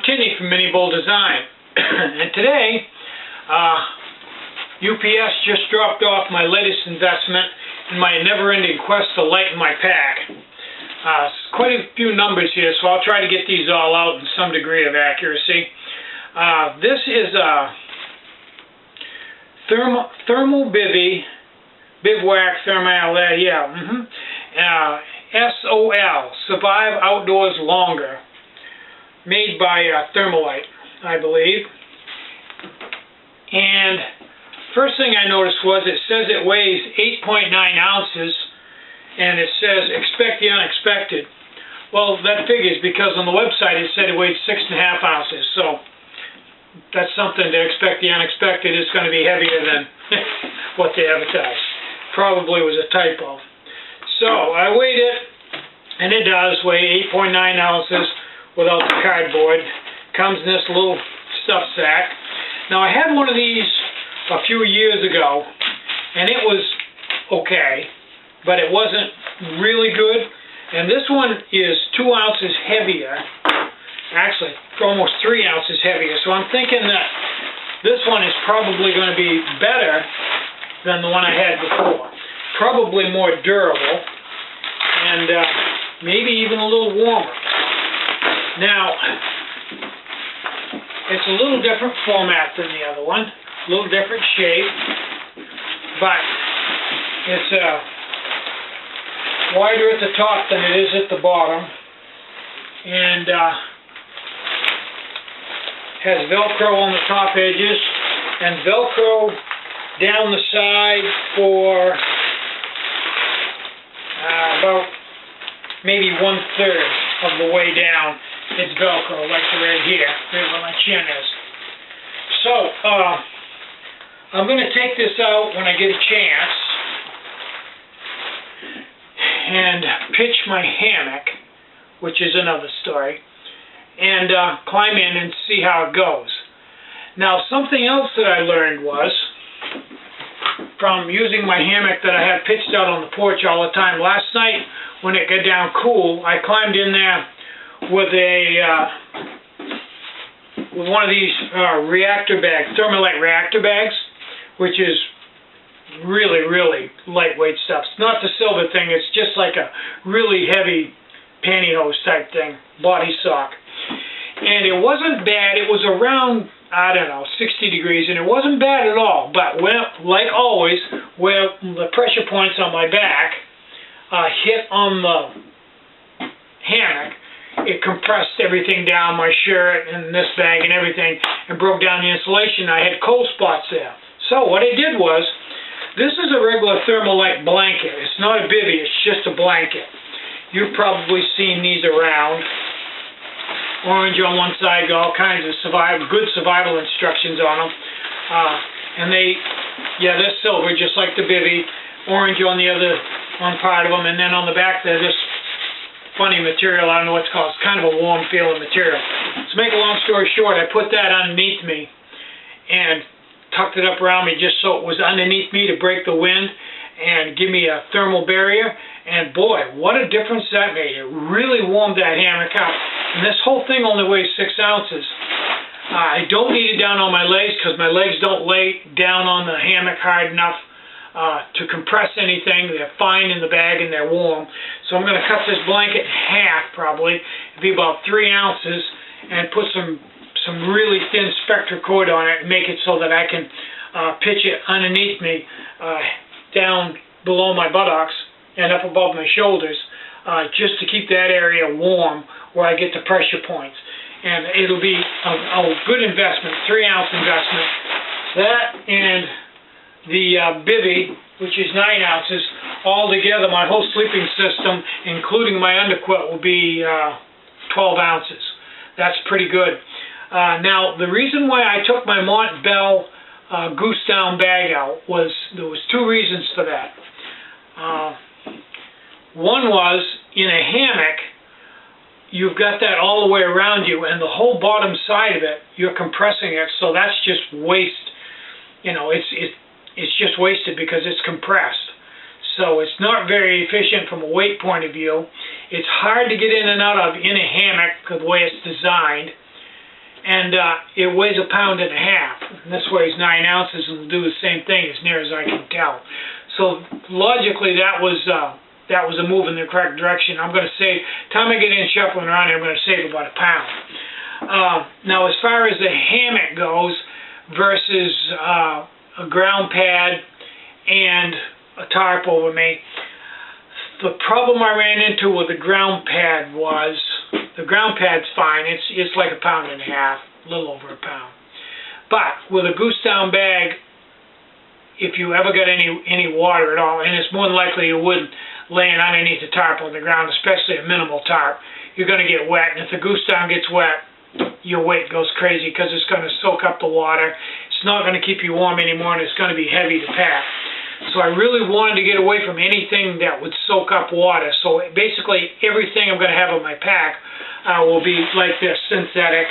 Tinny from Mini Bull Design, and today UPS just dropped off my latest investment in my never-ending quest to lighten my pack. Quite a few numbers here, so I'll try to get these all out in some degree of accuracy. This is a thermal bivouac thermal, SOL, Survive Outdoors Longer, made by Thermalite, I believe. And first thing I noticed was it says it weighs 8.9 ounces, and it says expect the unexpected. Well, that figures because on the website it said it weighed 6.5 ounces, so that's something to expect the unexpected. It's going to be heavier than what they advertised. Probably was a typo. So I weighed it, and it does weigh 8.9 ounces without the cardboard. Comes in this little stuff sack. Now I had one of these a few years ago, and it was okay, but it wasn't really good. And this one is 2 ounces heavier, actually almost 3 ounces heavier. So I'm thinking that this one is probably going to be better than the one I had before. Probably more durable, and maybe even a little warmer. Now, it's a little different format than the other one, a little different shape, but it's wider at the top than it is at the bottom, and has Velcro on the top edges, and Velcro down the side for about maybe 1/3 of the way down. It's Velcro, like right here, right where my chin is. So, I'm going to take this out when I get a chance and pitch my hammock, which is another story, and climb in and see how it goes. Now, something else that I learned was, from using my hammock that I have pitched out on the porch all the time, last night when it got down cool, I climbed in there with with one of these reactor bags, Thermalite reactor bags, which is really, really lightweight stuff. It's not the silver thing, it's just like a really heavy pantyhose type thing, body sock. And it wasn't bad. It was around, I don't know, 60 degrees, and it wasn't bad at all. But like always, where the pressure points on my back hit on the hammock, it compressed everything down, my shirt and this bag and everything, and broke down the insulation. I had cold spots there. So what I did was, this is a regular Thermalite blanket. It's not a bivvy, it's just a blanket. You've probably seen these around. Orange on one side, got all kinds of good survival instructions on them. And they're silver, just like the bivvy. Orange on the other, on part of them, and then on the back there's this funny material, I don't know what it's called. It's kind of a warm feeling material. To make a long story short, I put that underneath me and tucked it up around me just so it was underneath me to break the wind and give me a thermal barrier. And boy, what a difference that made. It really warmed that hammock up. And this whole thing only weighs 6 ounces. I don't need it down on my legs because my legs don't lay down on the hammock hard enough to compress anything. They're fine in the bag and they're warm. So I'm going to cut this blanket in half probably. It'd be about 3 ounces, and put some really thin spectra cord on it and make it so that I can pitch it underneath me down below my buttocks and up above my shoulders, just to keep that area warm where I get the pressure points. And it'll be a good investment, 3-ounce investment. That and the bivvy, which is 9 ounces, all together, my whole sleeping system, including my underquilt, will be 12 ounces. That's pretty good. Now, the reason why I took my Montbell goose down bag out was, there was 2 reasons for that. One was, in a hammock, you've got that all the way around you, and the whole bottom side of it, you're compressing it, so that's just waste. You know, it's just wasted because it's compressed. So it's not very efficient from a weight point of view. It's hard to get in and out of in a hammock the way it's designed. and it weighs 1.5 pounds. And this weighs 9 ounces and will do the same thing as near as I can tell. So logically, that was a move in the correct direction. I'm going to save, time I get in shuffling around here, I'm going to save about 1 pound. Now, as far as the hammock goes versus a ground pad and a tarp over me, the problem I ran into with the ground pad was, the ground pad's fine, it's like 1.5 pounds, a little over 1 pound. But with a goose down bag, if you ever got any water at all, and it's more than likely you wouldn't laying underneath the tarp on the ground, especially a minimal tarp, you're going to get wet. And if the goose down gets wet, your weight goes crazy because it's going to soak up the water. It's not going to keep you warm anymore, and it's going to be heavy to pack. So I really wanted to get away from anything that would soak up water. So basically everything I'm going to have in my pack will be like this, synthetic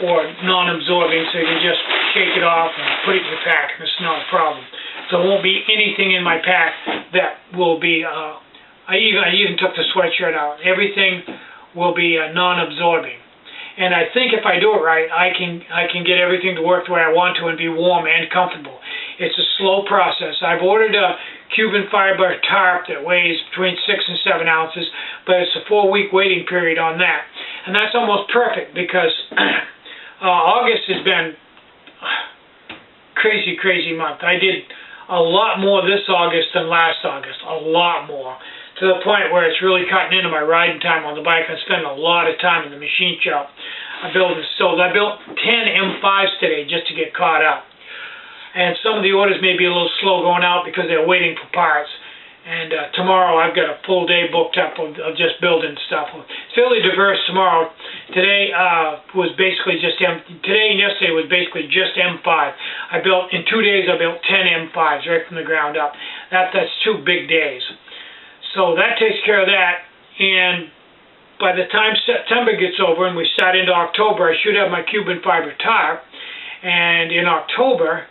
or non-absorbing, so you can just shake it off and put it in your pack, and it's not a problem. So there won't be anything in my pack that will be, I even took the sweatshirt out. Everything will be non-absorbing. And I think if I do it right, I can get everything to work the way I want to and be warm and comfortable. It's a slow process. I've ordered a Cuban fiber tarp that weighs between 6 and 7 ounces, but it's a 4-week waiting period on that. And that's almost perfect because August has been crazy, crazy month. I did a lot more this August than last August, a lot more, to the point where it's really cutting into my riding time on the bike. I spend a lot of time in the machine shop building stills. I built 10 M5s today just to get caught up. And some of the orders may be a little slow going out because they're waiting for parts. And tomorrow I've got a full day booked up of just building stuff. It's fairly diverse tomorrow. Today was basically just today and yesterday was basically just M5. In 2 days I built 10 M5s right from the ground up. That's 2 big days. So that takes care of that. And by the time September gets over and we start into October, I should have my Cuban fiber tarp. And in October,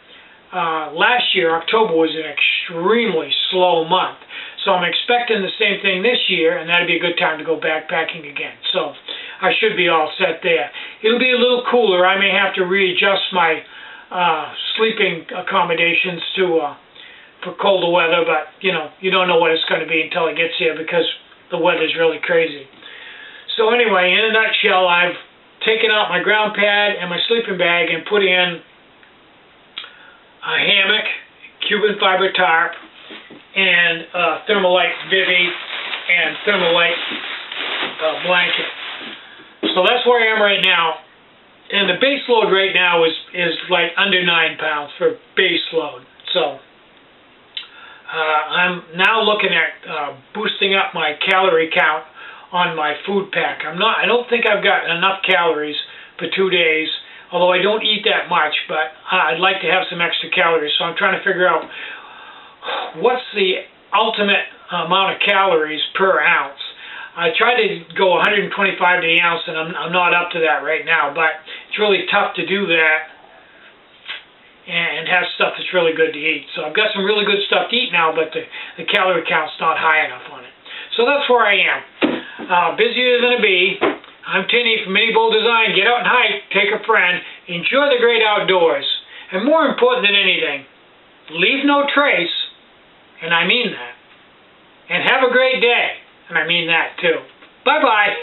last year, October was an extremely slow month. So I'm expecting the same thing this year, and that'd be a good time to go backpacking again. So I should be all set there. It'll be a little cooler. I may have to readjust my sleeping accommodations for colder weather, but you don't know what it's going to be until it gets here because the weather's really crazy. So anyway, in a nutshell, I've taken out my ground pad and my sleeping bag and put in a hammock, Cuban fiber tarp, and Thermalite Vivi and Thermalite blanket. So that's where I am right now. And the base load right now is like under 9 pounds for base load. So I'm now looking at boosting up my calorie count on my food pack. I don't think I've got enough calories for 2 days. Although I don't eat that much, but I'd like to have some extra calories. So I'm trying to figure out what's the ultimate amount of calories per ounce. I tried to go 125 to the ounce, and I'm not up to that right now. But it's really tough to do that and have stuff that's really good to eat. So I've got some really good stuff to eat now, but the calorie count's not high enough on it. So that's where I am. Busier than a bee. I'm Tinny from Mini Bull Design. Get out and hike, take a friend, enjoy the great outdoors, and more important than anything, leave no trace, and I mean that. And have a great day, and I mean that too. Bye-bye.